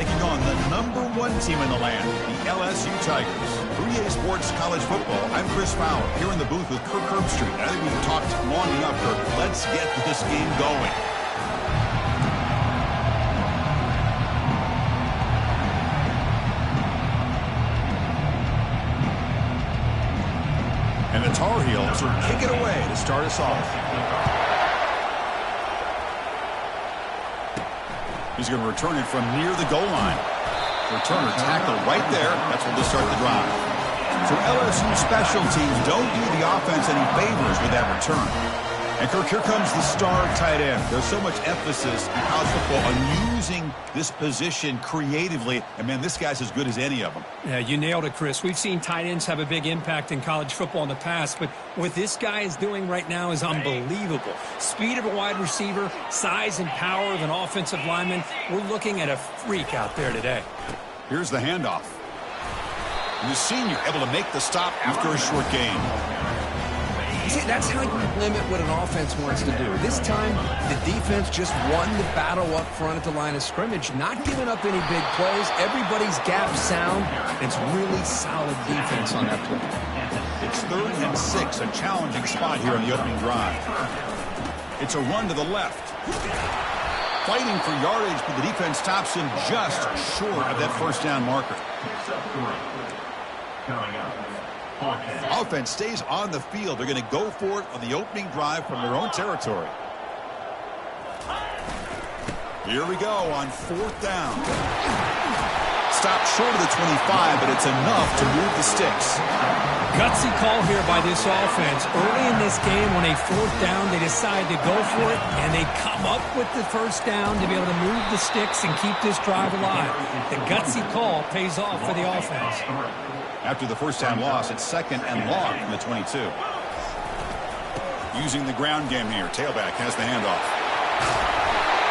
taking on the #1 team in the land, the LSU Tigers. For EA Sports College Football, I'm Chris Fowler, here in the booth with Kirk Herbstreit. I think we've talked long enough, Kirk. Let's get this game going. And the Tar Heels will kick it away to start us off. He's going to return it from near the goal line. Returner tackle right there. That's where they start the drive. So LSU special teams don't do the offense any favors with that return. And Kirk, here comes the star tight end. There's so much emphasis in college football on using this position creatively. And, man, this guy's as good as any of them. Yeah, you nailed it, Chris. We've seen tight ends have a big impact in college football in the past, but what this guy is doing right now is unbelievable. Speed of a wide receiver, size and power of an offensive lineman. We're looking at a freak out there today. Here's the handoff. And the senior able to make the stop after a short gain. See, that's how you limit what an offense wants to do. This time, the defense just won the battle up front at the line of scrimmage, not giving up any big plays. Everybody's gap sound. It's really solid defense on that play. It's 3rd and 6, a challenging spot here on the opening drive. It's a run to the left. Fighting for yardage, but the defense stops him just short of that first down marker. Offense stays on the field. They're going to go for it on the opening drive from their own territory. Here we go on 4th down. Stopped short of the 25, but it's enough to move the sticks. Gutsy call here by this offense. Early in this game, on a 4th down, they decide to go for it, and they come up with the first down to be able to move the sticks and keep this drive alive. The gutsy call pays off for the offense. After the first down loss, it's 2nd and long from the 22. Using the ground game here. Tailback has the handoff.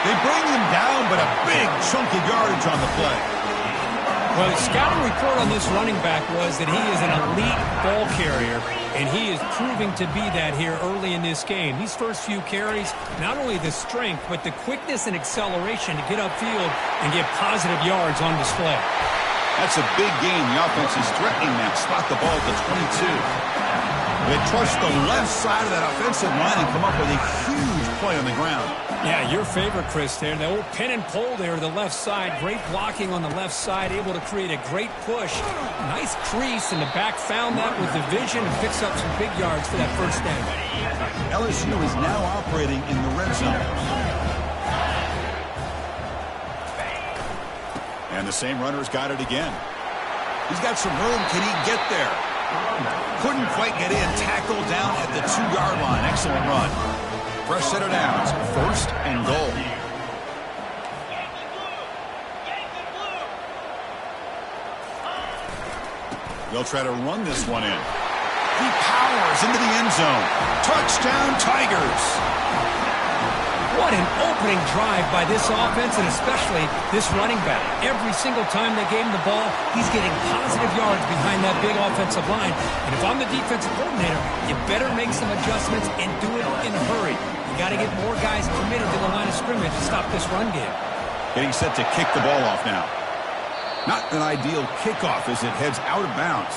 They bring him down, but a big chunk of yardage on the play. Well, the scouting report on this running back was that he is an elite ball carrier, and he is proving to be that here early in this game. These first few carries, not only the strength, but the quickness and acceleration to get upfield and get positive yards on display. That's a big gain. The offense is threatening them. Spot the ball at the 22. They trust the left side of that offensive line and come up with a huge play on the ground. Yeah, your favorite, Chris, there. The old pin and pull there to the left side. Great blocking on the left side, able to create a great push. Nice crease, and the back found that with the vision and picks up some big yards for that first down. LSU is now operating in the red zone. And the same runner's got it again. He's got some room. Can he get there? Couldn't quite get in. Tackled down at the 2-yard line. Excellent run. Fresh set of downs. 1st and goal. They'll try to run this one in. He powers into the end zone. Touchdown, Tigers. What an opening drive by this offense, and especially this running back. Every single time they gave him the ball, he's getting positive yards behind that big offensive line. And if I'm the defensive coordinator, you better make some adjustments and do it in a hurry. You got to get more guys committed to the line of scrimmage to stop this run game. Getting set to kick the ball off now. Not an ideal kickoff as it heads out of bounds.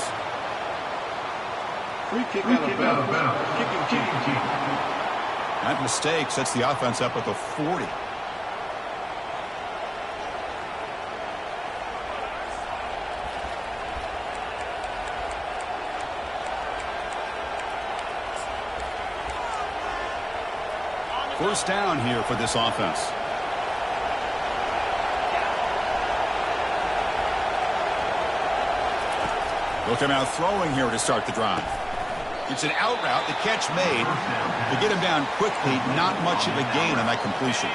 Free kick out of bounds. Kicking. That mistake sets the offense up at the 40. First down here for this offense. They'll come out throwing here to start the drive. It's an out route, the catch made. To get him down quickly, not much of a gain on that completion.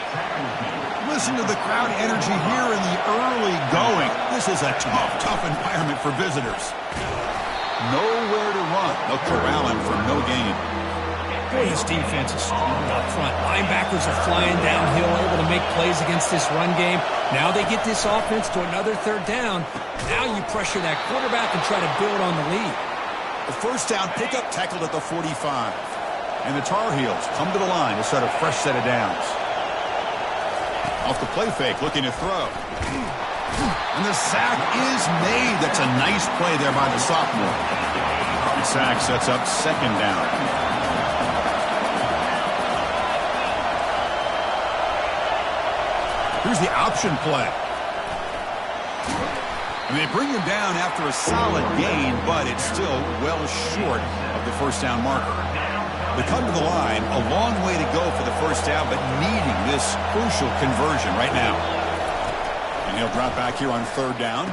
Listen to the crowd energy here in the early going. This is a tough environment for visitors. Nowhere to run. They'll corral him for no gain. Boy, this defense is strong up front. Linebackers are flying downhill, able to make plays against this run game. Now they get this offense to another 3rd down. Now you pressure that quarterback and try to build on the lead. The first down pickup tackled at the 45. And the Tar Heels come to the line to start a fresh set of downs. Off the play fake, looking to throw. And the sack is made. That's a nice play there by the sophomore. The sack sets up second down. Here's the option play. And they bring him down after a solid gain, but it's still well short of the first down marker. They come to the line, a long way to go for the first down, but needing this crucial conversion right now. And he'll drop back here on third down.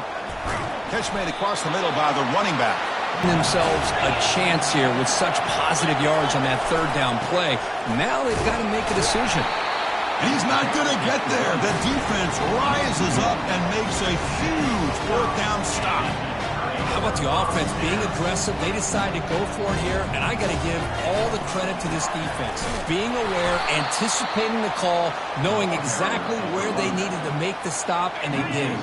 Catch made across the middle by the running back. Themselves a chance here with such positive yards on that third down play. Now they've got to make a decision. And he's not going to get there. The defense rises up and makes a huge fourth down stop. How about the offense being aggressive? They decide to go for it here, and I got to give all the credit to this defense. Being aware, anticipating the call, knowing exactly where they needed to make the stop, and they did it.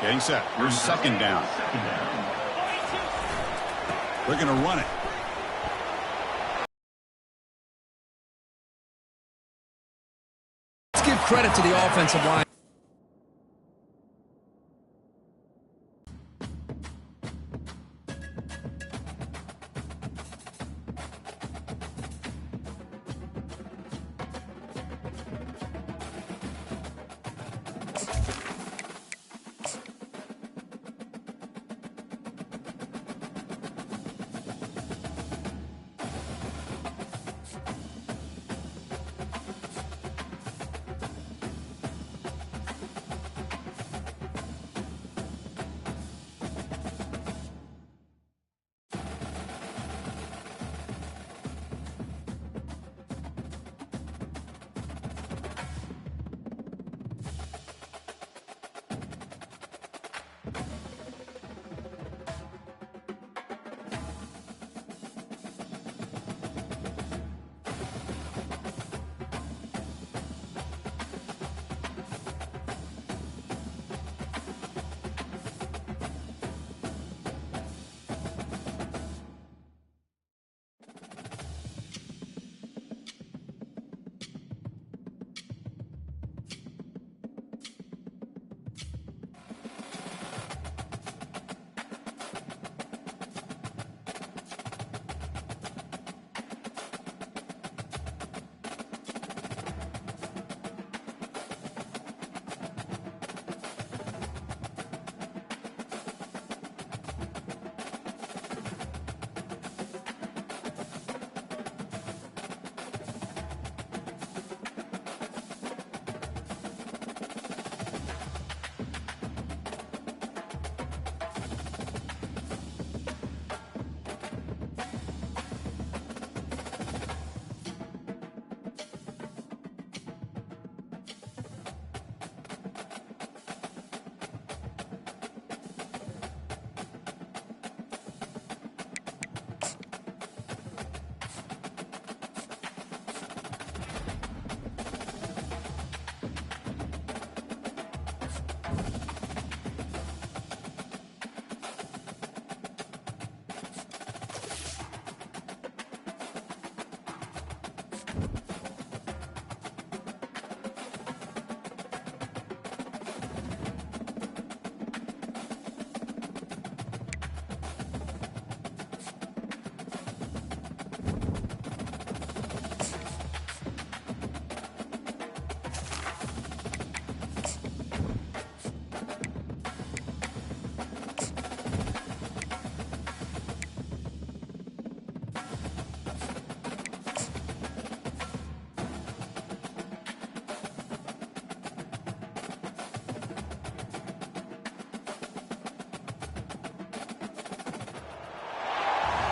Getting set. Here's second down. They're going to run it. Let's give credit to the offensive line.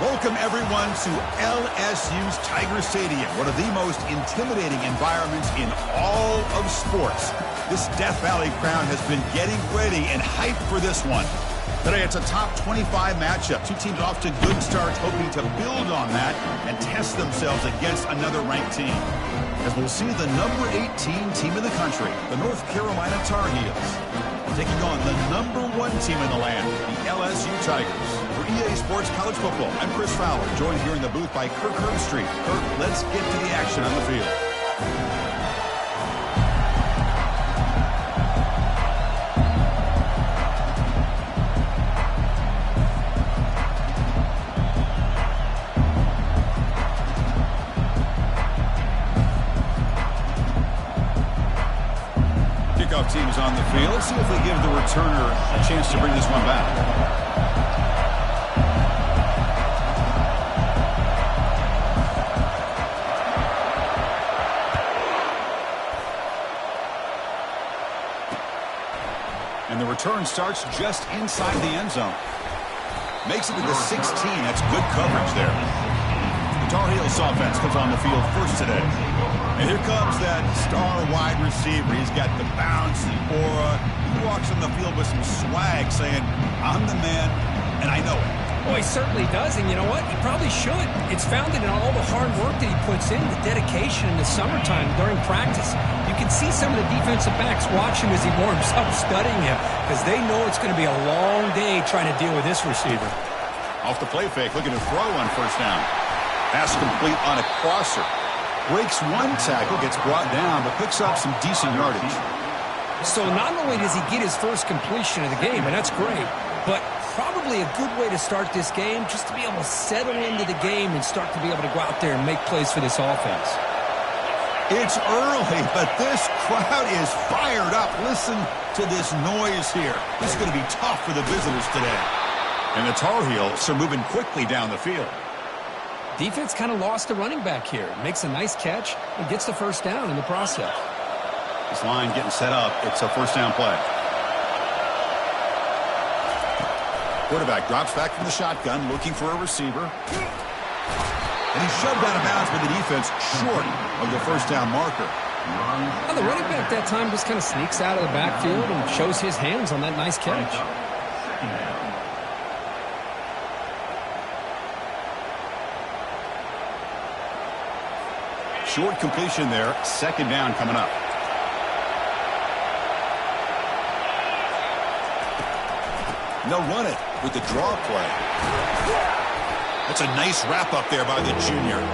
Welcome, everyone, to LSU's Tiger Stadium, one of the most intimidating environments in all of sports. This Death Valley crowd has been getting ready and hyped for this one. Today, it's a top 25 matchup. Two teams off to good starts, hoping to build on that and test themselves against another ranked team. As we'll see the number 18 team in the country, the North Carolina Tar Heels, taking on the number 1 team in the land, the LSU Tigers. For EA Sports College Football, I'm Chris Fowler, joined here in the booth by Kirk Herbstreit. Kirk, let's get to the action on the field. receivers on the field. Let's see if they give the returner a chance to bring this one back. And the return starts just inside the end zone. Makes it to the 16. That's good coverage there. The Tar Heels offense comes on the field first today. And here comes that star wide receiver. He's got the bounce, the aura. He walks on the field with some swag saying, I'm the man, and I know it. Well, he certainly does, and you know what? He probably should. It's founded in all the hard work that he puts in, the dedication in the summertime during practice. You can see some of the defensive backs watch him as he warms up, studying him, because they know it's going to be a long day trying to deal with this receiver. Off the play fake, looking to throw on first down. Pass complete on a crosser. Breaks one tackle, gets brought down, but picks up some decent yardage. So not only does he get his first completion of the game, and that's great, but probably a good way to start this game, just to be able to settle into the game and start to be able to go out there and make plays for this offense. It's early, but this crowd is fired up. Listen to this noise here. This is going to be tough for the visitors today. And the Tar Heels are moving quickly down the field. Defense kind of lost a running back here. Makes a nice catch and gets the first down in the process. This line getting set up. It's a first down play. Quarterback drops back from the shotgun, looking for a receiver. And he's shoved out of bounds by the defense short of the first down marker. Well, the running back that time just kind of sneaks out of the backfield and shows his hands on that nice catch. Short completion there. Second down coming up. And they'll run it with the draw play. That's a nice wrap-up there by the junior.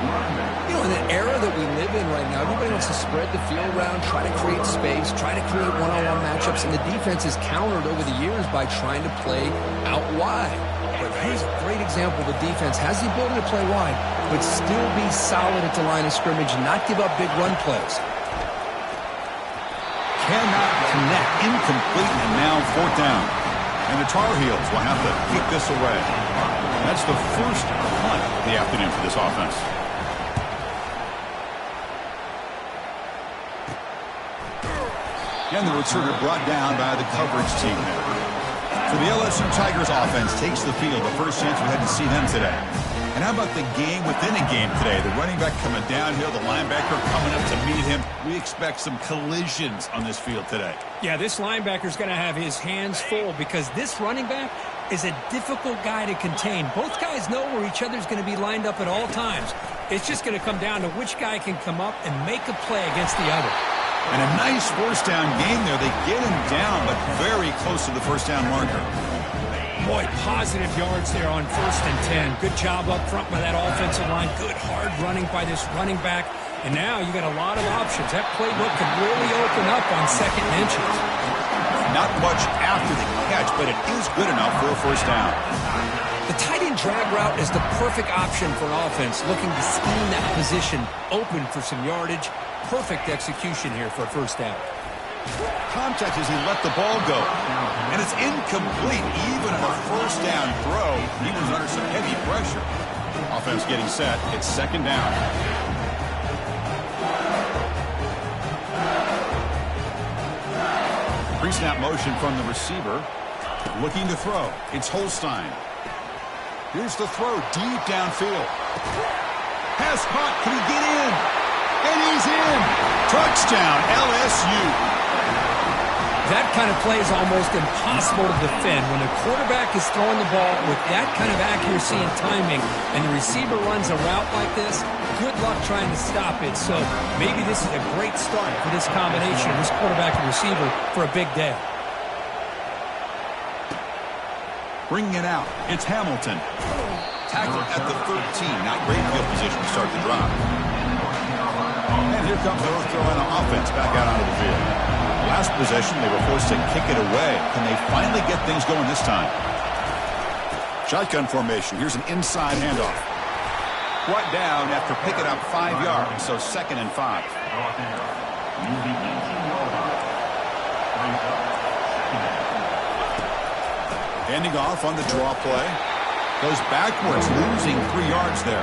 You know, in the era that we live in right now, everybody wants to spread the field around, try to create space, try to create one-on-one matchups, and the defense is countered over the years by trying to play out wide. But here's a great example. The defense has the ability to play wide, but still be solid at the line of scrimmage and not give up big run plays. Cannot connect. Incomplete, and now fourth down. And the Tar Heels will have to kick this away. That's the first punt of the afternoon for this offense. And the returner brought down by the coverage team there. So the LSU Tigers offense takes the field. The first chance we had to see them today. And how about the game within a game today? The running back coming downhill, the linebacker coming up to meet him. We expect some collisions on this field today. Yeah, this linebacker's going to have his hands full because this running back is a difficult guy to contain. Both guys know where each other's going to be lined up at all times. It's just going to come down to which guy can come up and make a play against the other. And a nice first down game there. They get him down, but very close to the first down marker. Boy, positive yards there on 1st and 10. Good job up front by that offensive line. Good hard running by this running back. And now you got a lot of options. That playbook could really open up on second and inches. Not much after the catch, but it is good enough for a first down. The tight end drag route is the perfect option for an offense looking to scheme that position open for some yardage. Perfect execution here for a first down. Contact as he let the ball go. And it's incomplete. Even on a first down throw, he was under some heavy pressure. Offense getting set. It's second down. Pre-snap motion from the receiver. Looking to throw. It's Holstein. Here's the throw deep downfield. Pass caught. Can he get in? And he's in. Touchdown, LSU. That kind of play is almost impossible to defend. When the quarterback is throwing the ball with that kind of accuracy and timing, and the receiver runs a route like this, good luck trying to stop it. So maybe this is a great start for this combination, this quarterback and receiver, for a big day. Bringing it out, it's Hamilton. Tackled at the 13. Not great field position to start the drive. And here comes the North Carolina offense back out onto the field. Last possession, they were forced to kick it away. Can they finally get things going this time? Shotgun formation. Here's an inside handoff. Brought down after picking up 5 yards, so 2nd and 5. Handing off on the draw play. Goes backwards, losing 3 yards there.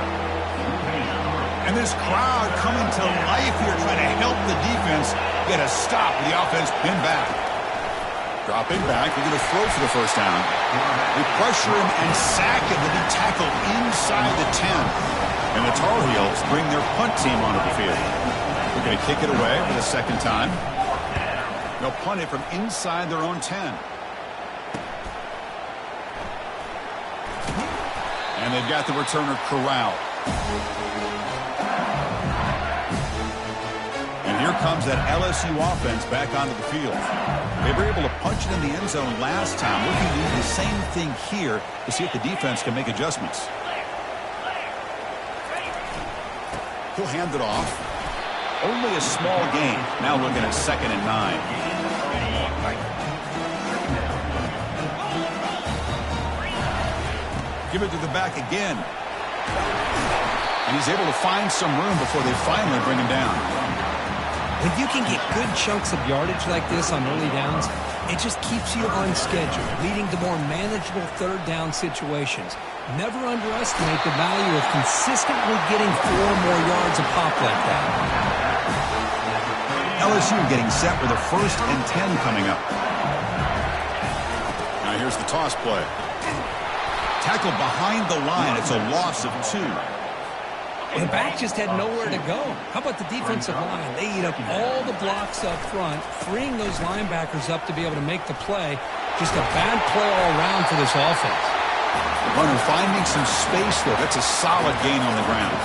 And this crowd coming to life here, trying to help the defense get a stop with the offense pinned back. Dropping back, we're going to throw for the first down. We pressure him and sack him, then he tackle inside the 10. And the Tar Heels bring their punt team onto the field. We're going to kick it away for the second time. They'll punt it from inside their own 10. And they've got the returner corralled. And here comes that LSU offense back onto the field. They were able to punch it in the end zone last time. Looking to do the same thing here to see if the defense can make adjustments. He'll hand it off. Only a small gain. Now looking at 2nd and 9. Give it to the back again. And he's able to find some room before they finally bring him down. When you can get good chunks of yardage like this on early downs, it just keeps you on schedule, leading to more manageable third down situations. Never underestimate the value of consistently getting 4 more yards a pop like that. LSU getting set with a 1st and 10 coming up. Now here's the toss play. Tackled behind the line. It's a loss of 2. The back just had nowhere to go. How about the defensive line? They eat up all the blocks up front, freeing those linebackers up to be able to make the play. Just a bad play all around for this offense. Runner finding some space there. That's a solid gain on the ground.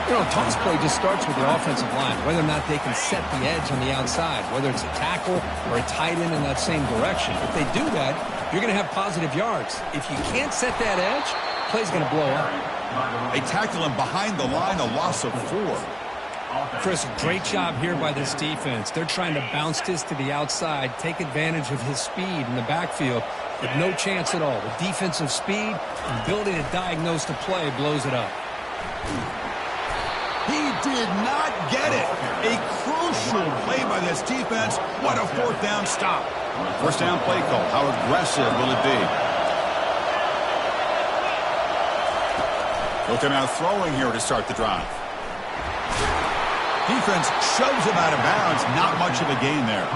You know, toss play just starts with the offensive line, whether or not they can set the edge on the outside, whether it's a tackle or a tight end in that same direction. If they do that, you're going to have positive yards. If you can't set that edge, play's going to blow up. They tackle him behind the line, a loss of 4. Chris, great job here by this defense. They're trying to bounce this to the outside, take advantage of his speed in the backfield, but no chance at all. The defensive speed and ability to diagnose the play blows it up. He did not get it. A crucial play by this defense. What a 4th down stop. 1st down play call. How aggressive will it be? Looking out throwing here to start the drive. Defense shoves him out of bounds. Not much of a gain there.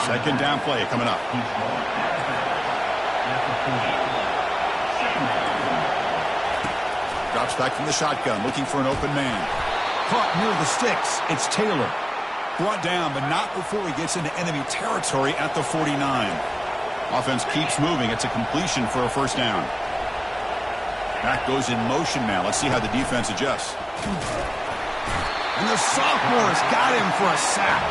2nd down play coming up. Drops back from the shotgun, looking for an open man. Caught near the sticks. It's Taylor. Brought down, but not before he gets into enemy territory at the 49. Offense keeps moving. It's a completion for a 1st down. Back goes in motion now. Let's see how the defense adjusts. And the sophomore's got him for a sack.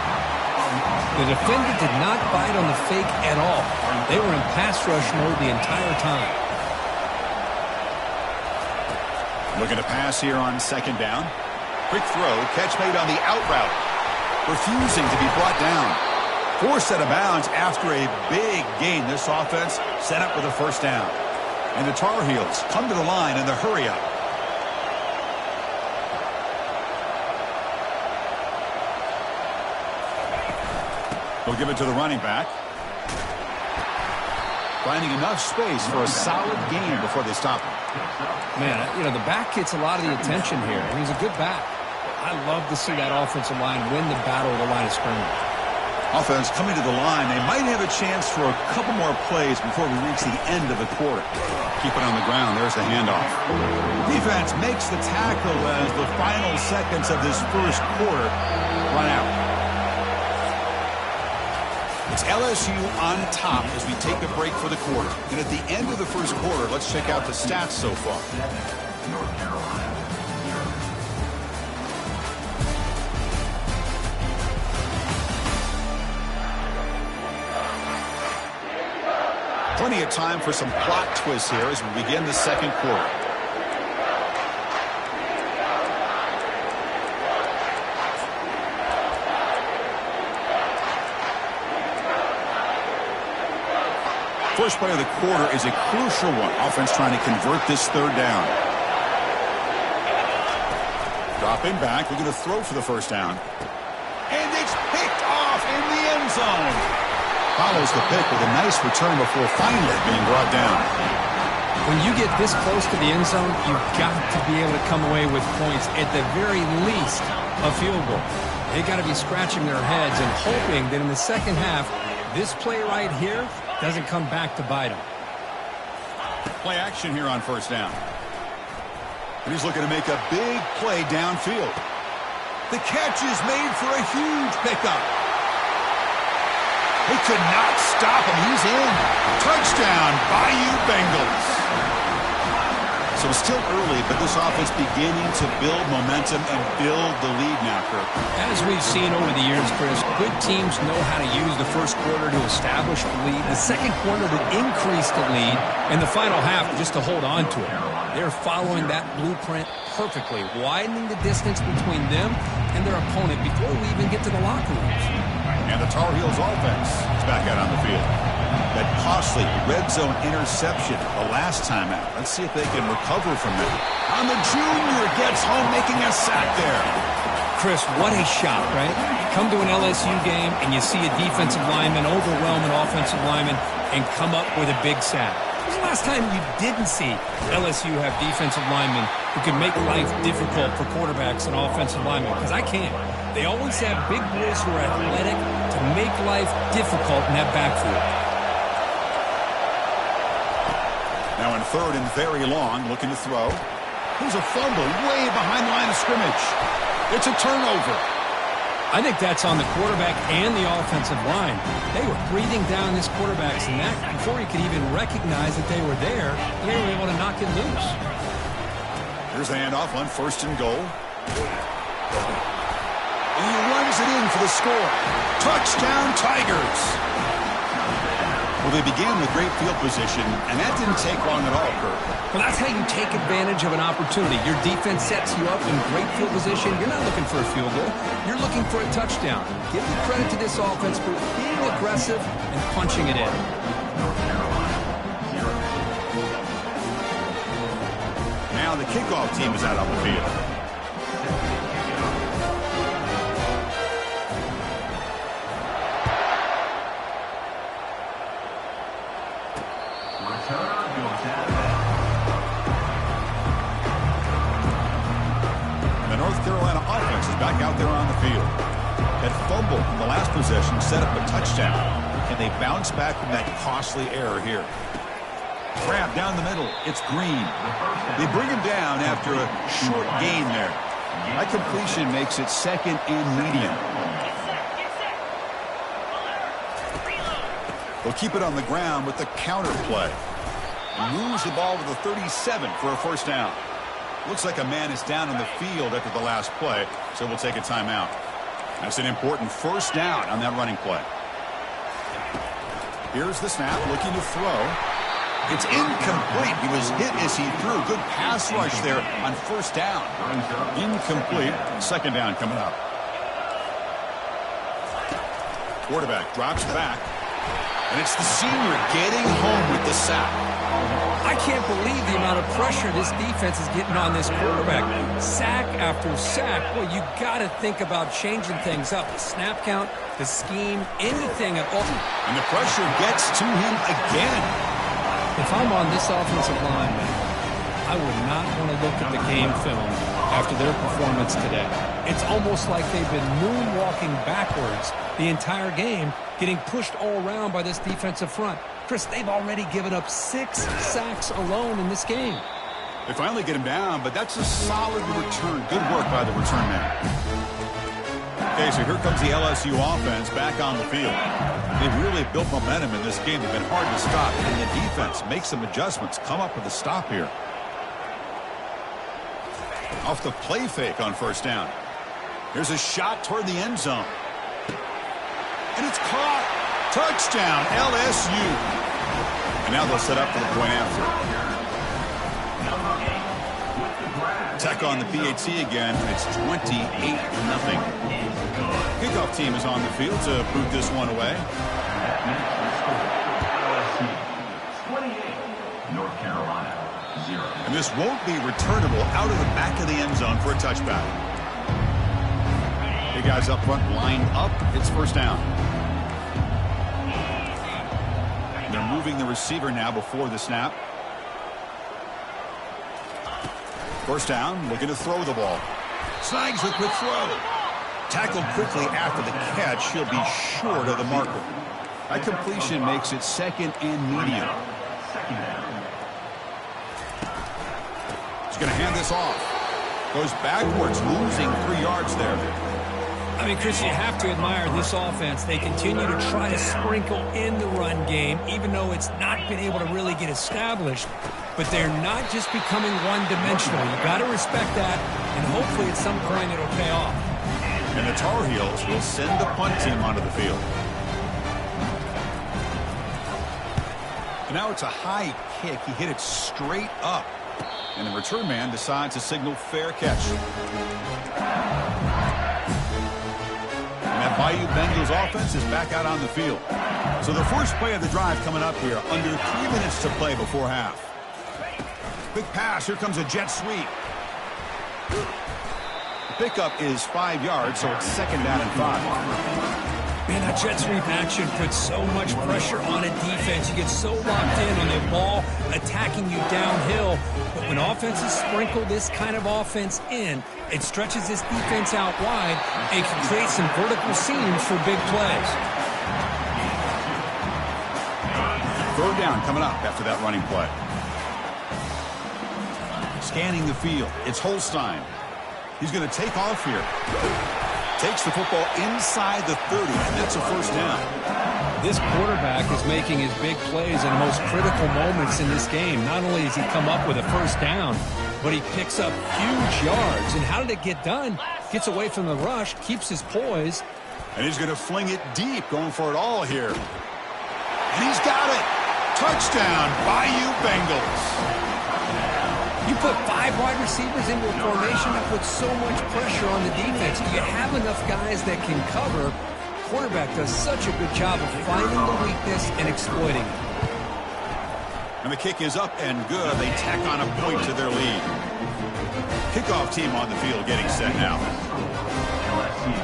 The defender did not bite on the fake at all. They were in pass rush mode the entire time. Looking to pass here on 2nd down. Quick throw, catch made on the out route. Refusing to be brought down. Forced out of bounds after a big gain. This offense set up with a 1st down. And the Tar Heels come to the line in the hurry up. They'll give it to the running back. Finding enough space for a solid gain before they stop him. Man, you know, the back gets a lot of the attention here, and he's a good back. I love to see that offensive line win the battle of the line of scrimmage. Offense coming to the line. They might have a chance for a couple more plays before we reach the end of the quarter. Keep it on the ground. There's the handoff. Defense makes the tackle as the final seconds of this 1st quarter run out. It's LSU on top as we take a break for the quarter. And at the end of the 1st quarter, let's check out the stats so far. North Carolina. Plenty of time for some plot twists here as we begin the 2nd quarter. First play of the quarter is a crucial one. Offense trying to convert this 3rd down. Dropping back. We're going to throw for the 1st down. And it's picked off in the end zone. Follows the pick with a nice return before finally being brought down. When you get this close to the end zone, you've got to be able to come away with points, at the very least, a field goal. They got to be scratching their heads and hoping that in the second half, this play right here doesn't come back to bite them. Play action here on first down. And he's looking to make a big play downfield. The catch is made for a huge pickup. They could not stop him. He's in. Touchdown, Bayou Bengals. So it's still early, but this offense beginning to build momentum and build the lead now, Kirk. As we've seen over the years, Chris, good teams know how to use the first quarter to establish the lead, the second quarter to increase the lead, and the final half just to hold on to it. They're following that blueprint perfectly, widening the distance between them and their opponent before we even get to the locker rooms. And the Tar Heels offense is back out on the field. That costly red zone interception the last time out. Let's see if they can recover from that. And the junior gets home making a sack there. Chris, what a shot, right? Come to an LSU game and you see a defensive lineman overwhelm an offensive lineman and come up with a big sack. When was the last time you didn't see LSU have defensive linemen who can make life difficult for quarterbacks and offensive linemen? Because I can't. They always have big boys who are athletic to make life difficult in that backfield. Now in third and very long, looking to throw. Here's a fumble way behind the line of scrimmage. It's a turnover. I think that's on the quarterback and the offensive line. They were breathing down this quarterback's neck before he could even recognize that they were there. They were able to knock it loose. Here's the handoff on first and goal. And he runs it in for the score. Touchdown, Tigers. Well, they began with great field position, and that didn't take long at all, Kirk. Well, that's how you take advantage of an opportunity. Your defense sets you up in great field position. You're not looking for a field goal. You're looking for a touchdown. Give the credit to this offense for being aggressive and punching it in. Now the kickoff team is out on the field. Carolina offense is back out there on the field. That fumble in the last possession set up a touchdown, and they bounce back from that costly error here. Grab down the middle. It's Green. They bring him down after a short gain there. That completion makes it second and medium. They'll keep it on the ground with the counter play. Moves the ball to the 37 for a first down. Looks like a man is down on the field after the last play, so we'll take a timeout. That's an important first down on that running play. Here's the snap, looking to throw. It's incomplete. He was hit as he threw. Good pass rush there on first down. Incomplete. Second down coming up. Quarterback drops back, and it's the senior getting home with the sack. I can't believe the amount of pressure this defense is getting on this quarterback. Sack after sack. Boy, you got to think about changing things up. The snap count, the scheme, anything at all. And the pressure gets to him again. If I'm on this offensive line, I would not want to look at the game film after their performance today. It's almost like they've been moonwalking backwards the entire game, getting pushed all around by this defensive front. Chris, they've already given up 6 sacks alone in this game. They finally get him down, but that's a solid return. Good work by the return man. Okay, so here comes the LSU offense back on the field. They've really built momentum in this game. They've been hard to stop, and the defense makes some adjustments, come up with a stop here. Off the play fake on first down. Here's a shot toward the end zone. And it's caught. Touchdown, LSU. And now they'll set up for the point after. Tech on the PAT again, and it's 28-0. Kickoff team is on the field to boot this one away. North Carolina, 0. And this won't be returnable out of the back of the end zone for a touchback. Big guys up front lined up. It's first down. they're moving the receiver now before the snap. First down, looking to throw the ball. Snags the quick throw. Tackled quickly after the catch. He'll be short of the marker. That completion makes it second and medium. He's going to hand this off. Goes backwards, losing 3 yards there. I mean, Chris, you have to admire this offense. They continue to try to sprinkle in the run game, even though it's not been able to really get established. But they're not just becoming one-dimensional. You got to respect that, and hopefully at some point it'll pay off. And the Tar Heels will send the punt team onto the field. And now it's a high kick. He hit it straight up. And the return man decides to signal fair catch. And that Bayou Bengals offense is back out on the field. So the first play of the drive coming up here. Under 3 minutes to play before half. Quick pass. Here comes a jet sweep. The pickup is 5 yards, so it's second down and 5. Man, that jet sweep action puts so much pressure on a defense. You get so locked in on the ball attacking you downhill. But when offenses sprinkle this kind of offense in, it stretches this defense out wide and can create some vertical seams for big plays. Third down coming up after that running play. Scanning the field. It's Holstein. He's going to take off here. Takes the football inside the 30, and that's a first down. This quarterback is making his big plays in the most critical moments in this game. Not only does he come up with a first down, but he picks up huge yards. And how did it get done? Gets away from the rush, keeps his poise. And he's going to fling it deep, going for it all here. And he's got it. Touchdown, Bayou Bengals. You put 5 wide receivers into a formation that puts so much pressure on the defense. You have enough guys that can cover. Quarterback does such a good job of finding the weakness and exploiting it. And the kick is up and good. They tack on a point to their lead. Kickoff team on the field getting set now. LSU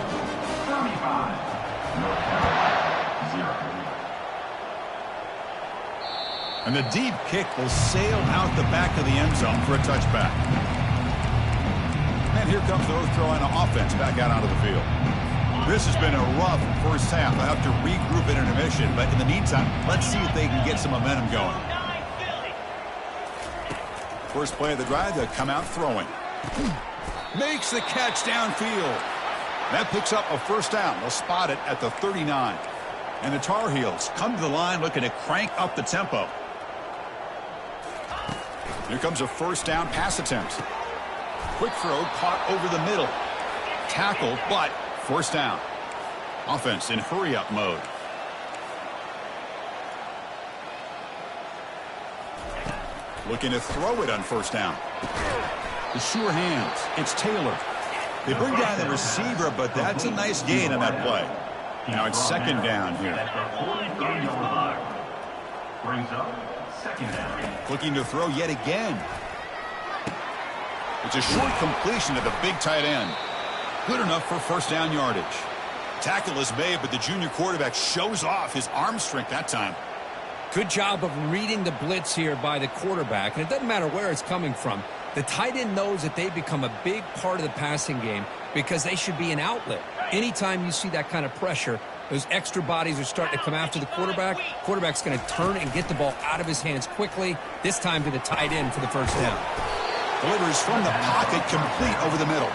35, North Carolina 0. And the deep kick will sail out the back of the end zone for a touchback. And here comes the North Carolina offense back out onto the field. This has been a rough first half. They'll have to regroup in intermission, but in the meantime, let's see if they can get some momentum going. First play of the drive, they'll come out throwing. Makes the catch downfield. That picks up a first down. They'll spot it at the 39. And the Tar Heels come to the line looking to crank up the tempo. Here comes a first down pass attempt. Quick throw caught over the middle. Tackle, but first down. Offense in hurry-up mode. Looking to throw it on first down. The sure hands. It's Taylor. They bring down the receiver, but that's a nice gain on that play. Now it's second down here. Brings up second down. Looking to throw yet again. It's a short completion to the big tight end. Good enough for first down yardage. Tackle is made, but the junior quarterback shows off his arm strength that time. Good job of reading the blitz here by the quarterback. And it doesn't matter where it's coming from. The tight end knows that they become a big part of the passing game because they should be an outlet. Anytime you see that kind of pressure, those extra bodies are starting to come after the quarterback. Quarterback's going to turn and get the ball out of his hands quickly, this time to the tight end for the first down. Delivers from the pocket, complete over the middle.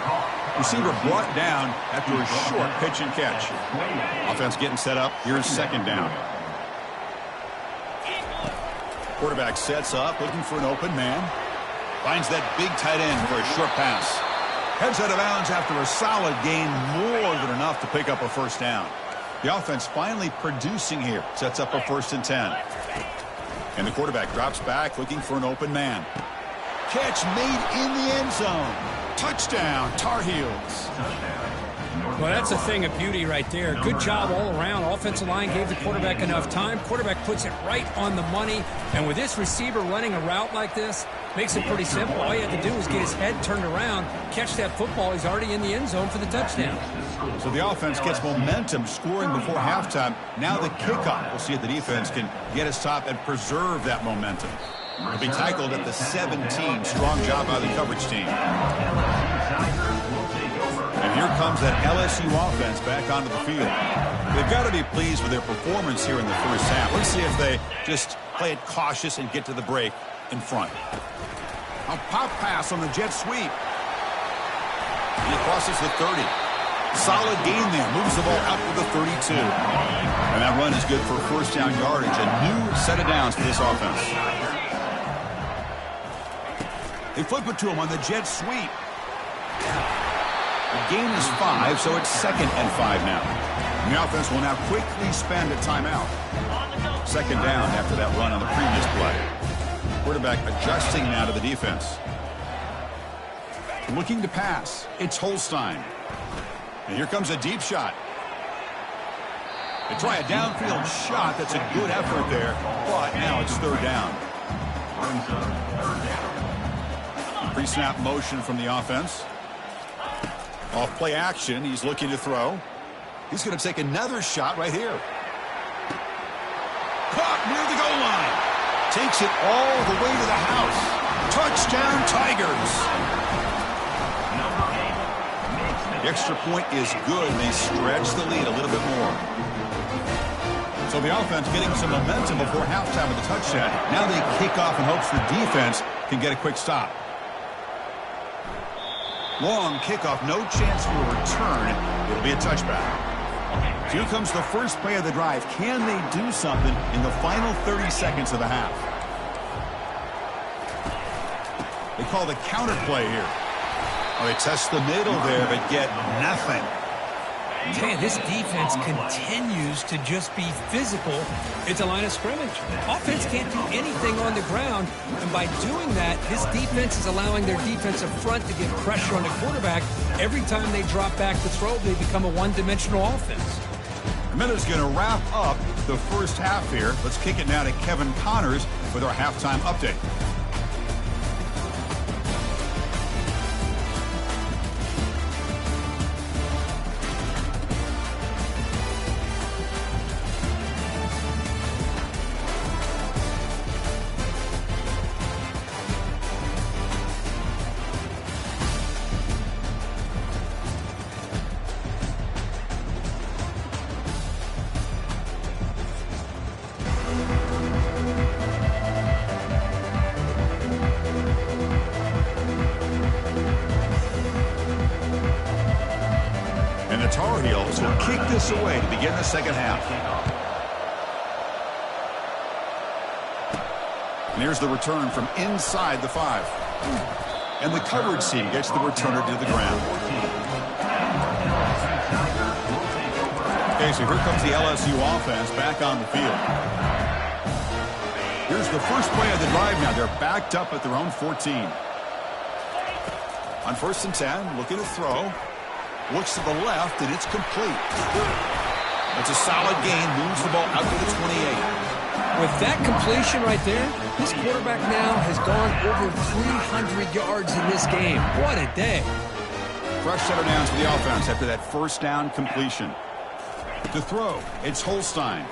Receiver brought down after a short pitch and catch. Offense getting set up. Here's second down. Quarterback sets up, looking for an open man. Finds that big tight end for a short pass. Heads out of bounds after a solid gain, more than enough to pick up a first down. The offense finally producing here. Sets up a 1st and 10. And the quarterback drops back, looking for an open man. Catch made in the end zone. Touchdown, Tar Heels. Touchdown, North Well, that's a thing of beauty right there. Good job all around. Offensive line gave the quarterback enough time. Quarterback puts it right on the money. And with this receiver running a route like this, makes it pretty simple. All you have to do is get his head turned around, catch that football. He's already in the end zone for the touchdown. So the offense gets momentum, scoring before halftime. Now the kickoff. We'll see if the defense can get a stop and preserve that momentum. He'll be tackled at the 17. Strong job by the coverage team. And here comes that LSU offense back onto the field. They've got to be pleased with their performance here in the first half. Let's see if they just play it cautious and get to the break in front. A pop pass on the jet sweep. He crosses the 30. Solid gain there. Moves the ball out to the 32. And that run is good for first down yardage. A new set of downs for this offense. They flip it to him on the jet sweep. The gain is 5, so it's 2nd and 5 now. And the offense will now quickly spend a timeout. 2nd down after that run on the previous play. Quarterback adjusting now to the defense. Looking to pass. It's Holstein. And here comes a deep shot. They try a downfield shot. That's a good effort there. But now it's 3rd down. Pre-snap motion from the offense. Off play action. He's looking to throw. He's going to take another shot right here. Caught near the goal line. Takes it all the way to the house. Touchdown, Tigers. The extra point is good. They stretch the lead a little bit more. So the offense getting some momentum before halftime with the touchdown. Now they kick off in hopes the defense can get a quick stop. Long kickoff, no chance for a return. It'll be a touchback. Here comes the first play of the drive. Can they do something in the final 30 seconds of the half? They call the counter play here. Well, they test the middle there, but get nothing. Man, this defense continues to just be physical at the line of scrimmage. Offense can't do anything on the ground, and by doing that, this defense is allowing their defensive front to get pressure on the quarterback. Every time they drop back to throw, they become a one-dimensional offense. Miller's going to wrap up the first half here. Let's kick it now to Kevin Connors with our halftime update. Tar Heels will kick this away to begin the second half. And here's the return from inside the 5. And the coverage team gets the returner to the ground. Okay, so here comes the LSU offense back on the field. Here's the first play of the drive now. They're backed up at their own 14. On 1st and 10, looking to throw. Looks to the left, and it's complete. That's a solid gain. Moves the ball out to the 28. With that completion right there, this quarterback now has gone over 300 yards in this game. What a day. Fresh set of downs for the offense after that first down completion. To throw, it's Holstein.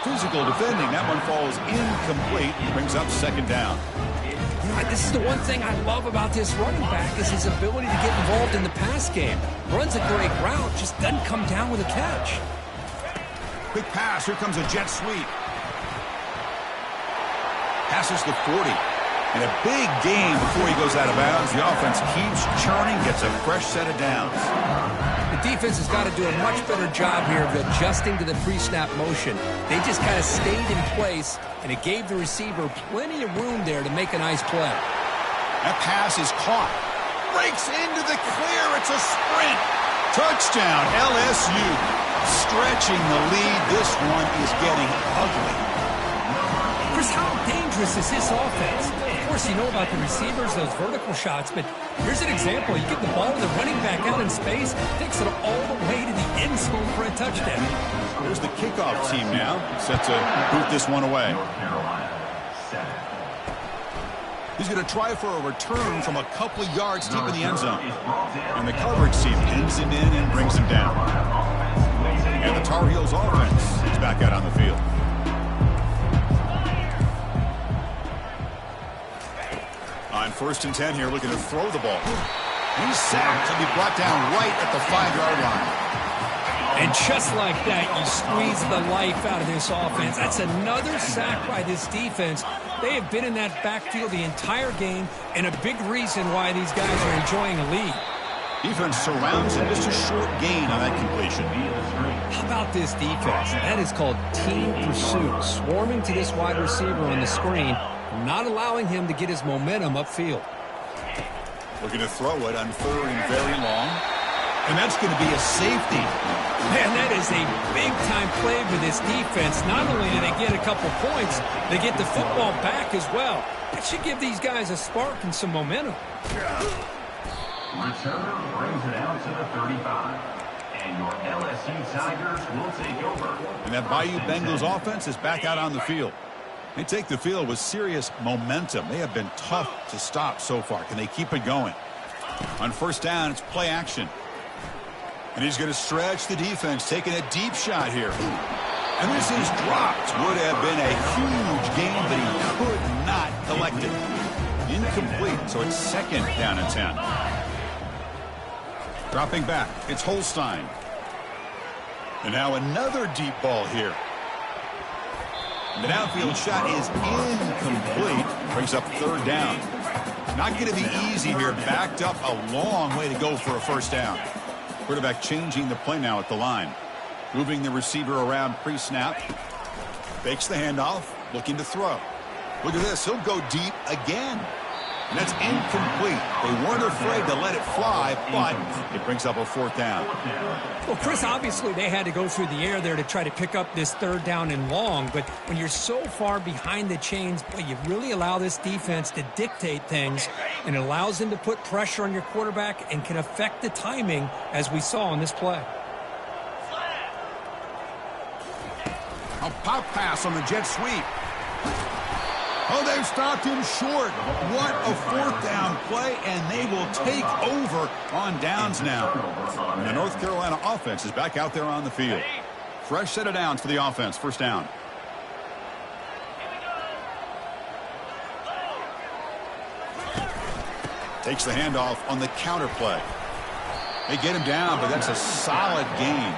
Physical defending. That one falls incomplete. Brings up 2nd down. This is the one thing I love about this running back is his ability to get involved in the pass game. Runs a great route, just doesn't come down with a catch. Quick pass. Here comes a jet sweep. Passes the 40. And a big gain before he goes out of bounds. The offense keeps churning, gets a fresh set of downs. The defense has got to do a much better job here of adjusting to the pre-snap motion. They just kind of stayed in place, and it gave the receiver plenty of room there to make a nice play. That pass is caught. Breaks into the clear. It's a sprint. Touchdown, LSU. Stretching the lead. This one is getting ugly. Chris, how dangerous is this offense? course, you know about the receivers, those vertical shots, but here's an example. You give the ball to the running back out in space, takes it all the way to the end zone for a touchdown. Here's the kickoff team now, set to boot this one away. He's going to try for a return from a couple of yards deep in the end zone. And the coverage team pins him in and brings him down. And the Tar Heels offense is back out on the field. On 1st and 10 here, looking to throw the ball. He's sacked to be brought down right at the 5-yard line. And just like that, you squeeze the life out of this offense. That's another sack by this defense. They have been in that backfield the entire game, and a big reason why these guys are enjoying a lead. Defense surrounds him, just a short gain on that completion. How about this defense? That is called team pursuit. Swarming to this wide receiver on the screen, not allowing him to get his momentum upfield. Looking to throw it on 3rd and very long. And that's going to be a safety. Man, that is a big-time play for this defense. Not only do they get a couple points, they get the football back as well. That should give these guys a spark and some momentum. Returner brings it out to the 35. And your LSU Tigers will take over. And that Bayou Bengals offense is back out on the field. They take the field with serious momentum. They have been tough to stop so far. Can they keep it going? On 1st down, it's play action. And he's going to stretch the defense, taking a deep shot here. And this is dropped. Would have been a huge gain, but he could not collect it. Incomplete, so it's 2nd down and 10. Dropping back, it's Holstein. And now another deep ball here. The downfield shot is incomplete. Brings up 3rd down. Not going to be easy here. Backed up a long way to go for a 1st down. Quarterback changing the play now at the line. Moving the receiver around pre-snap. Fakes the handoff. Looking to throw. Look at this. He'll go deep again. And that's incomplete. They weren't afraid to let it fly, but it brings up a 4th down. Well, Chris, obviously they had to go through the air there to try to pick up this 3rd down and long, but when you're so far behind the chains, boy, you really allow this defense to dictate things, and it allows them to put pressure on your quarterback and can affect the timing, as we saw on this play. A pop pass on the jet sweep. Oh, they've stopped him short. What a 4th down play, and they will take over on downs now. And the North Carolina offense is back out there on the field. Fresh set of downs for the offense. 1st down. Takes the handoff on the counter play. They get him down, but that's a solid gain.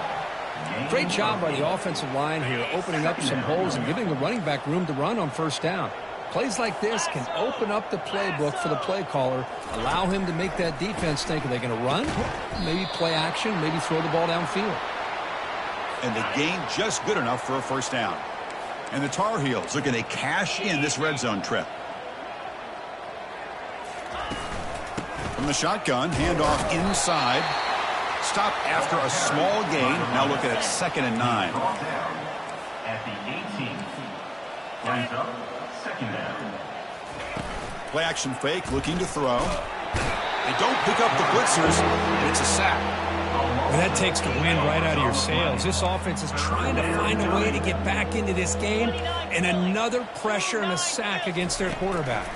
Great job by the offensive line here, opening up some holes and giving the running back room to run on 1st down. Plays like this can open up the playbook for the play caller, allow him to make that defense think, are they going to run? Maybe play action, maybe throw the ball downfield. And the gain just good enough for a 1st down. And the Tar Heels are going to cash in this red zone trip. From the shotgun, handoff inside. Stop after a small gain. Now looking at 2nd and 9. At the 18. Brings up 2nd down. Play action fake, looking to throw. They don't pick up the blitzers, and it's a sack. Well, that takes the wind right out of your sails. This offense is trying to find a way to get back into this game, and another pressure and a sack against their quarterback.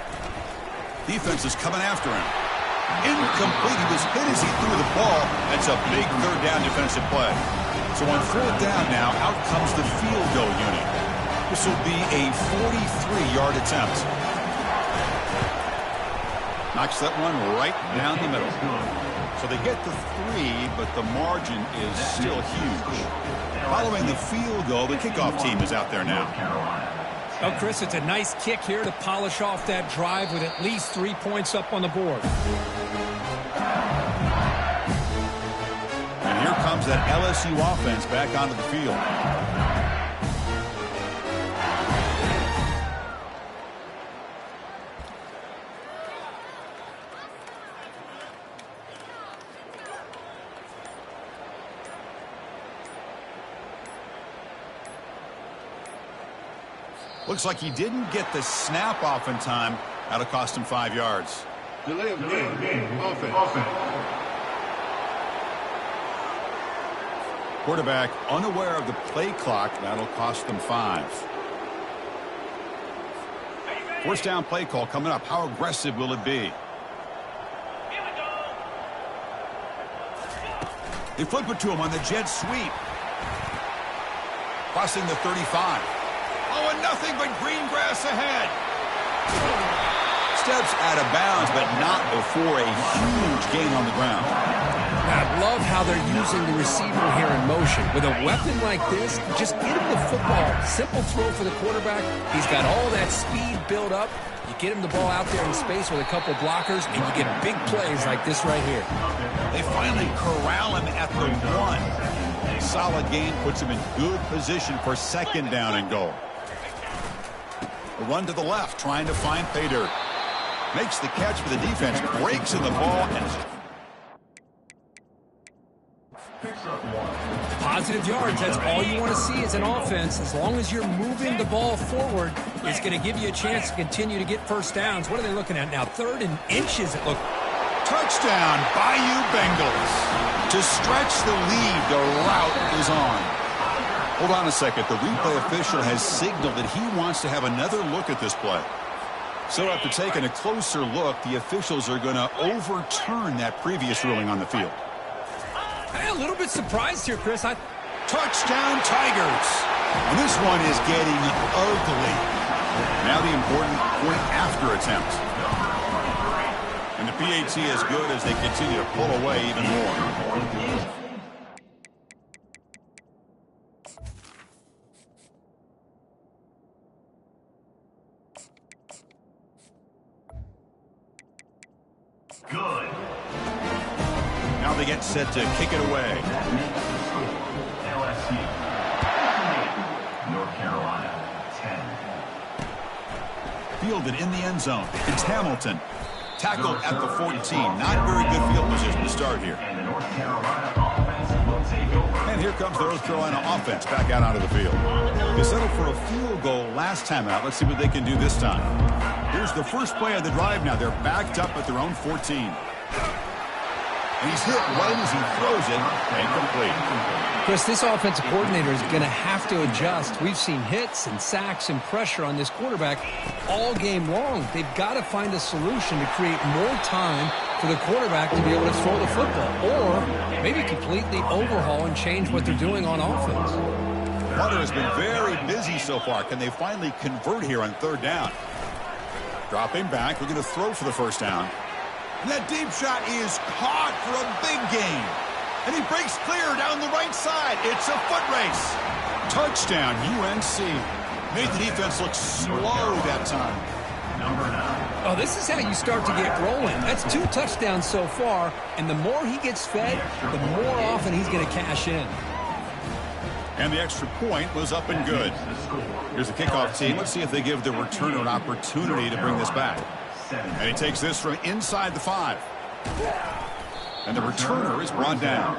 Defense is coming after him. Incomplete. He was hit as he threw the ball. That's a big 3rd down defensive play. So on 4th down now, out comes the field goal unit. This will be a 43-yard attempt. Knocks that one right down the middle. So they get the 3, but the margin is still huge. Following the field goal, the kickoff team is out there now. Oh, Chris, it's a nice kick here to polish off that drive with at least 3 points up on the board. And here comes that LSU offense back onto the field. Looks like he didn't get the snap off in time. That'll cost him 5 yards. Delay of game. Offense. Quarterback unaware of the play clock. That'll cost them 5. First down play call coming up. How aggressive will it be? They flip it to him on the jet sweep. Crossing the 35. Oh, and nothing but green grass ahead. Steps out of bounds, but not before a huge gain on the ground. I love how they're using the receiver here in motion. With a weapon like this, just get him the football. Simple throw for the quarterback. He's got all that speed built up. You get him the ball out there in space with a couple blockers, and you get big plays like this right here. They finally corral him at the 1. Solid gain puts him in good position for second down and goal. A run to the left, trying to find pay dirt. Makes the catch for the defense, breaks in the ball, and positive yards, that's all you want to see as an offense. As long as you're moving the ball forward, it's going to give you a chance to continue to get first downs. What are they looking at now? 3rd and inches, it looks. touchdown, Bayou Bengals. To stretch the lead, the route is on. Hold on a second. The replay official has signaled that he wants to have another look at this play. So after taking a closer look, the officials are going to overturn that previous ruling on the field. I'm a little bit surprised here, Chris. Touchdown, Tigers. And this one is getting ugly. Now the important point after attempt. And the PAT is good as they continue to pull away even more. Good. Now they get set to kick it away. LSU. North Carolina, 10. Fielded in the end zone. It's Hamilton. Tackled at the 14. Not very good field position to start here. And the North Carolina offense will take over. And here comes the North Carolina offense back out onto the field. They settled for a field goal last time out. Let's see what they can do this time. Here's the first play of the drive now. They're backed up at their own 14. And he's hit right as he throws it, and complete. Chris, this offensive coordinator is going to have to adjust. We've seen hits and sacks and pressure on this quarterback all game long. They've got to find a solution to create more time for the quarterback to be able to throw the football, or maybe completely overhaul and change what they're doing on offense. Hunter has been very busy so far. Can they finally convert here on 3rd down? Dropping back, we're going to throw for the first down. And that deep shot is caught for a big gain. And he breaks clear down the right side. It's a foot race. Touchdown, UNC. Made the defense look slow that time. Number 9. Oh, this is how you start to get rolling. That's 2 touchdowns so far, and the more he gets fed, the more often he's going to cash in. And the extra point was up and good. Here's the kickoff team. Let's see if they give the returner an opportunity to bring this back. And he takes this from inside the 5. And the returner is brought down.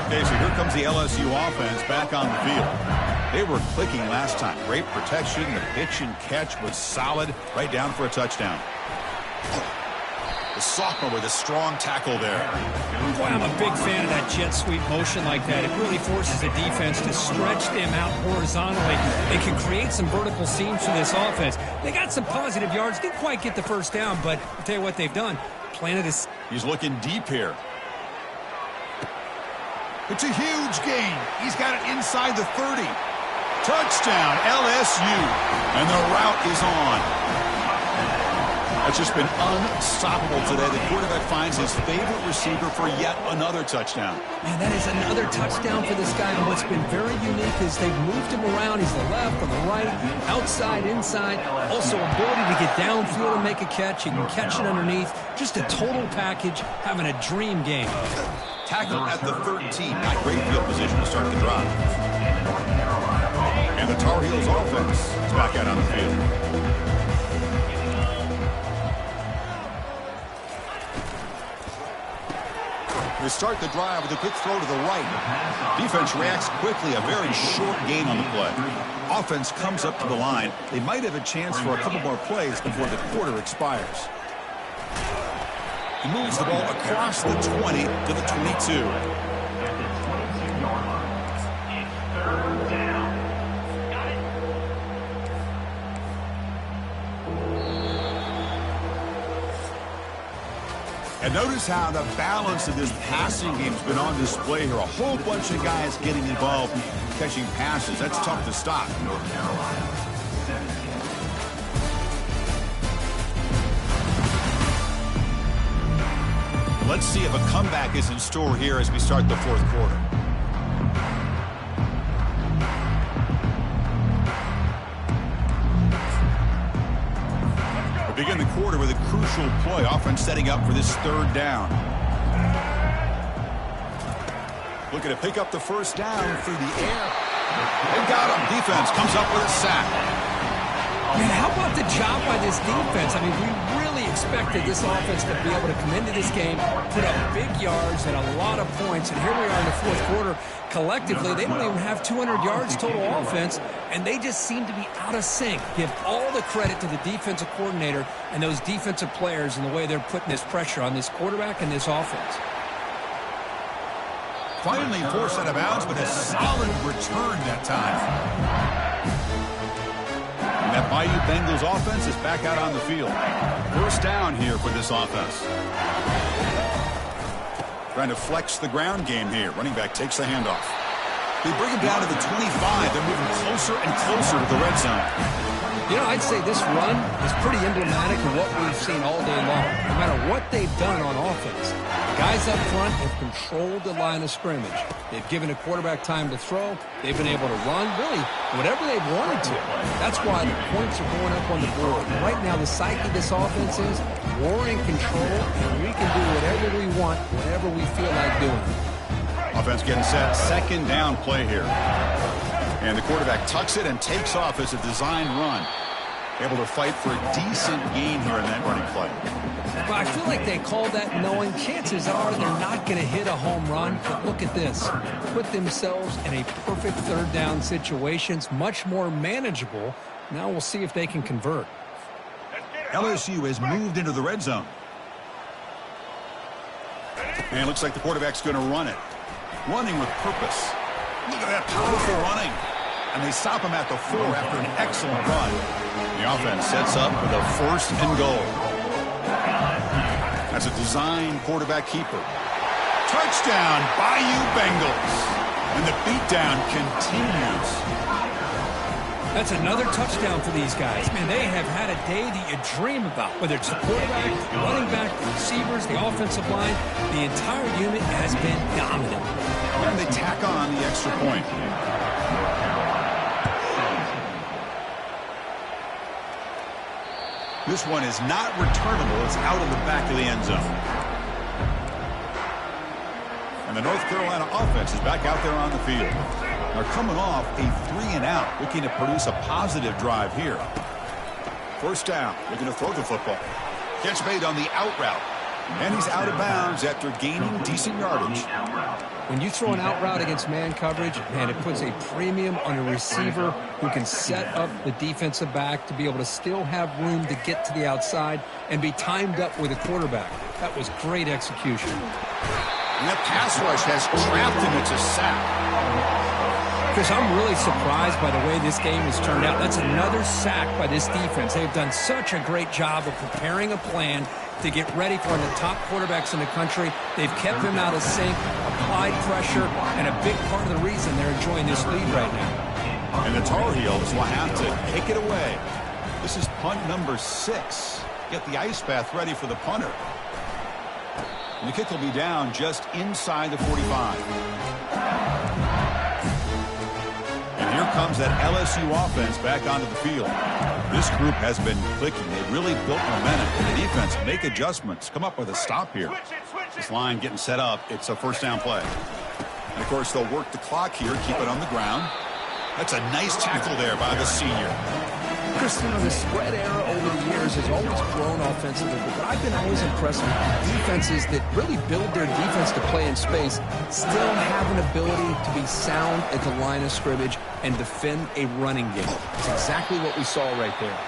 Okay, so here comes the LSU offense back on the field. They were clicking last time. Great protection. The pitch and catch was solid. Right down for a touchdown. The sophomore with a strong tackle there. Boy, I'm a big fan of that jet sweep motion like that. It really forces the defense to stretch them out horizontally. They can create some vertical seams for this offense. They got some positive yards. Didn't quite get the first down, but I'll tell you what they've done. Planted a... He's looking deep here. It's a huge gain. He's got it inside the 30. Touchdown, LSU. And the route is on. That's just been unstoppable today. The quarterback finds his favorite receiver for yet another touchdown. Man, that is another touchdown for this guy. And what's been very unique is they've moved him around. He's the left, on the right, outside, inside. Also, ability to get downfield and make a catch. He can catch it underneath. Just a total package, having a dream game. Tackled at the 13. Not great field position to start the drive. And the Tar Heels offense is back out on the field. They start the drive with a quick throw to the right. Defense reacts quickly, a very short gain on the play. Offense comes up to the line. They might have a chance for a couple more plays before the quarter expires. He moves the ball across the 20 to the 22. And notice how the balance of this passing game has been on display here. A whole bunch of guys getting involved catching passes. That's tough to stop. North Carolina, 17. Let's see if a comeback is in store here as we start the fourth quarter. We begin the quarter with a crucial play. Offense setting up for this third down. Looking to pick up the first down through the air. They got him. Defense comes up with a sack. Man, how about the job by this defense? I mean, we really expected this offense to be able to come into this game, put up big yards and a lot of points, and here we are in the fourth quarter. Collectively, they don't even have 200 yards total offense, and they just seem to be out of sync. Give all the credit to the defensive coordinator and those defensive players and the way they're putting this pressure on this quarterback and this offense. Finally forced out of bounds, but a solid return that time. And that Bayou Bengals offense is back out on the field. First down here for this offense. Trying to flex the ground game here. Running back takes the handoff. They bring him down to the 25. They're moving closer and closer to the red zone. You know, I'd say this run is pretty emblematic of what we've seen all day long. No matter what they've done on offense, the guys up front have controlled the line of scrimmage. They've given a quarterback time to throw. They've been able to run, really, whatever they've wanted to. That's why the points are going up on the board. Right now, the psyche of this offense is we're in control, and we can do whatever we want, whatever we feel like doing. Offense getting set. Second down play here. And the quarterback tucks it and takes off as a design run. Able to fight for a decent gain here in that running play. But I feel like they call that knowing chances are they're not going to hit a home run. But look at this. Put themselves in a perfect third down situation. It's much more manageable. Now we'll see if they can convert. LSU has moved into the red zone. And it looks like the quarterback's going to run it. Running with purpose. Look at that powerful running. And they stop him at the 4 after an excellent run. The offense sets up with a first and goal. That's a design quarterback keeper. Touchdown, Bayou Bengals. And the beatdown continues. That's another touchdown for these guys. Man, they have had a day that you dream about. Whether it's the quarterback, the running back, the receivers, the offensive line, the entire unit has been dominant. And they tack on the extra point. This one is not returnable. It's out of the back of the end zone. And the North Carolina offense is back out there on the field. They're coming off a 3-and-out, looking to produce a positive drive here. First down, looking to throw the football. Catch made on the out route. And he's out of bounds after gaining decent yardage. When you throw an out route against man coverage, man, it puts a premium on a receiver who can set up the defensive back to be able to still have room to get to the outside and be timed up with a quarterback. That was great execution. And that pass rush has trapped him. It's a sack. Chris, I'm really surprised by the way this game has turned out. That's another sack by this defense. They've done such a great job of preparing a plan to get ready for one of the top quarterbacks in the country. They've kept him out of sync, applied pressure, and a big part of the reason they're enjoying this lead right now. And the Tar Heels will have to kick it away. This is punt number 6. Get the ice bath ready for the punter. And the kick will be down just inside the 45. And here comes that LSU offense back onto the field. This group has been clicking. They've really built momentum. And the defense make adjustments. Come up with a stop here. This line getting set up. It's a first down play. And, of course, they'll work the clock here, keep it on the ground. That's a nice tackle there by the senior. Christian, the spread era over the years has always grown offensively, but I've been always impressed with defenses that really build their defense to play in space, still have an ability to be sound at the line of scrimmage and defend a running game. It's exactly what we saw right there.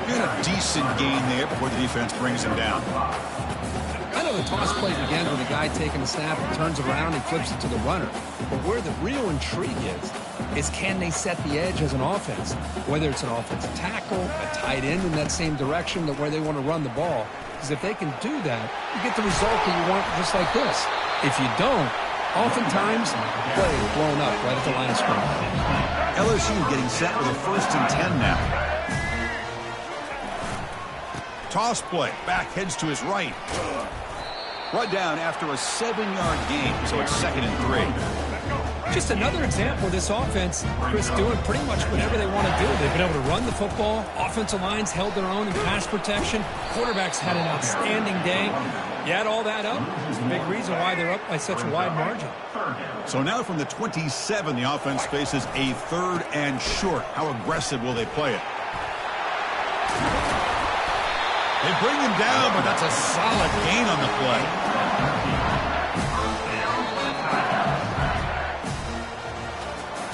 Good, a decent gain there before the defense brings him down. I know the toss play begins with a guy taking a snap and turns around and flips it to the runner. But where the real intrigue is can they set the edge as an offense? Whether it's an offensive tackle, a tight end in that same direction that where they want to run the ball. Because if they can do that, you get the result that you want just like this. If you don't, oftentimes play is blown up right at the line of scrimmage. LSU getting set with a 1st and 10 now. Toss play. Back heads to his right. Brought down after a 7-yard gain, so it's 2nd and 3. Just another example of this offense, Chris, doing pretty much whatever they want to do. They've been able to run the football. Offensive lines held their own in pass protection. Quarterbacks had an outstanding day. You add all that up, it's a big reason why they're up by such a wide margin. So now from the 27, the offense faces a 3rd and short. How aggressive will they play it? They bring him down, but that's a solid gain on the play.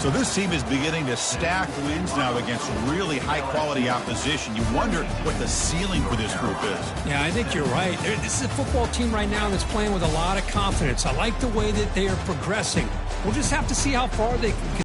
So this team is beginning to stack wins now against really high-quality opposition. You wonder what the ceiling for this group is. Yeah, I think you're right. This is a football team right now that's playing with a lot of confidence. I like the way that they are progressing. We'll just have to see how far they can